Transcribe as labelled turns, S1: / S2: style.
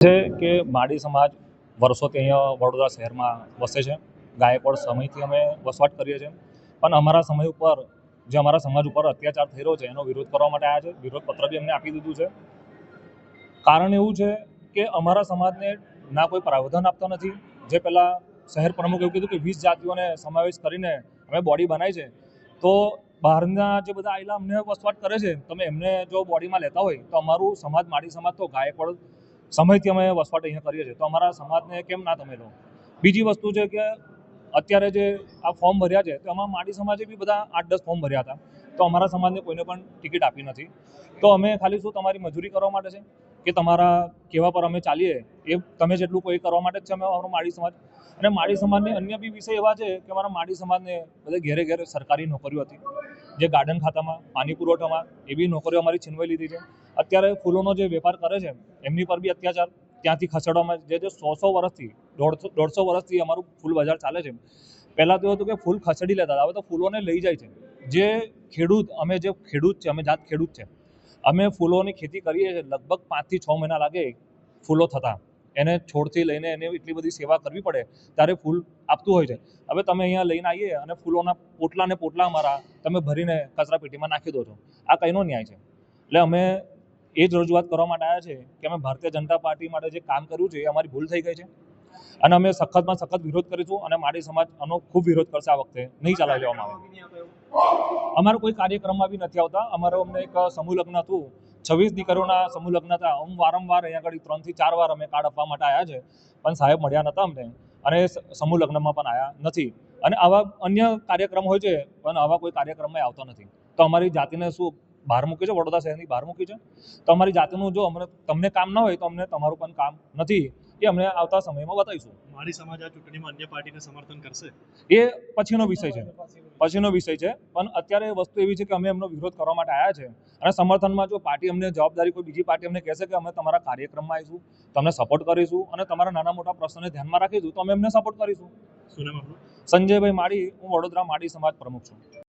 S1: છે કે માડી સમાજ વર્ષોથી અહીંયા વડોદરા શહેરમાં વસે છે. ગાયકવાડ સમયથી અમે વસવાટ કરીએ છીએ, પણ અમારા સમય ઉપર જે અમારા સમાજ ઉપર અત્યાચાર થઈ રહ્યો છે એનો વિરોધ કરવા માટે આવ્યા છે. વિરોધ પત્ર બી અમને આપી દીધું છે. કારણ એવું છે કે અમારા સમાજને ના કોઈ પ્રાવધાન આપતા નથી. જે પહેલાં શહેર પ્રમુખ એવું કીધું કે 20 જાતિઓને સમાવેશ કરીને અમે બોડી બનાવી છે, તો બહારના જે બધા આવેલા અમને વસવાટ કરે છે, તમે એમને જો બોડીમાં લેતા હોય તો અમારું સમાજ માડી સમાજ તો ગાયકવાડ સમયથી અમે વસવાટ અહીંયા કરીએ છીએ, તો અમારા સમાજને કેમ ના તમે લો? બીજી વસ્તુ છે કે અત્યારે જે આ ફોર્મ ભર્યા છે તો એમાં માડી સમાજે બી બધા 8-10 ફોર્મ ભર્યા હતા, તો અમારા સમાજને કોઈને પણ ટિકિટ આપી નથી. તો અમે ખાલી શું તમારી મજૂરી કરવા માટે છે કે તમારા કહેવા પર અમે ચાલીએ એ તમે જેટલું કોઈ કરવા માટે જ છે અમે અમારો માડી સમાજ. અને માડી સમાજની અન્ય બી વિષય એવા છે કે અમારા માડી સમાજને બધે ઘેરે ઘેરે સરકારી નોકરીઓ હતી, જે ગાર્ડન ખાતામાં, પાણી પુરવઠામાં, એવી નોકરીઓ અમારી છીનવાઈ લીધી છે. અત્યારે ફૂલોનો જે વેપાર કરે છે એમની પર બી અત્યાચાર ત્યાંથી ખસેડવામાં, જે 100 વર્ષથી 150 વર્ષથી અમારું ફૂલ બજાર ચાલે છે. પહેલાં તો એવું હતું કે ફૂલ ખસેડી લેતા હતા, હવે તો ફૂલોને લઈ જાય છે. જે ખેડૂત છે, અમે જાત ખેડૂત છે, અમે ફૂલોની ખેતી કરીએ છીએ. લગભગ 5 થી 6 મહિના લાગે ફૂલો થતા, એને છોડથી લઈને એને એટલી બધી સેવા કરવી પડે ત્યારે ફૂલ આપતું હોય છે. હવે તમે અહીંયા લઈને આવીએ અને ફૂલોના પોટલા અમારા તમે ભરીને કચરા પેટીમાં નાખી દો છો. આ કઈનો ન્યાય છે? એટલે અમે એ જ રજૂઆત કરવા માટે આવ્યા છે કે અમે ભારતીય જનતા પાર્ટી માટે જે કામ કર્યું છે એ અમારી ભૂલ થઈ ગઈ છે અને અમે સખતમાં સખત વિરોધ કરીશું અને માડી સમાજ આનો ખૂબ વિરોધ કરશે. આ વખતે નહીં ચલાવી લેવામાં આવે. અમારો કોઈ કાર્યક્રમમાં બી નથી આવતા. અમને એક સમૂહ લગ્ન હતું, 26 દીકરીઓના સમૂહ લગ્ન હતા. વારંવાર અહીંયા આગળ 3 થી 4 વાર અમે કાર્ડ આપવા માટે આવ્યા છે, પણ સાહેબ મળ્યા નહોતા અમને, અને સમૂહ લગ્નમાં પણ આવ્યા નથી. અને આવા અન્ય કાર્યક્રમ હોય છે પણ આવા કોઈ કાર્યક્રમમાં આવતા નથી. તો અમારી જાતિને શું બહાર મૂકી છે? વડોદરા શહેરની બહાર મૂકી છે? તો અમારી જાતિનું જો તમને કામ ના હોય તો અમને તમારું પણ કામ નથી, એ અમને આવતા સમયમાં બતાવીશું.
S2: મારી સમાજ આ ચૂંટણીમાં અન્ય પાર્ટીને સમર્થન કરશે?
S1: એ પછીનો વિષય છે. પણ અત્યારે વસ્તુ એવી છે કે અમે એમનો વિરોધ કરવા માટે આવ્યા છે, અને સમર્થનમાં જો પાર્ટી અમને જવાબદારી, કોઈ બીજી પાર્ટી અમને કહેશે કે અમે તમારા કાર્યક્રમમાં આવીશું, તમને સપોર્ટ કરીશું અને તમારા નાના મોટા પ્રશ્નોને ધ્યાનમાં રાખીશું, તો અમે એમને સપોર્ટ કરીશું.
S2: શું નામ આપનું?
S1: સંજયભાઈ માડી. હું વડોદરા માડી સમાજ પ્રમુખ છું.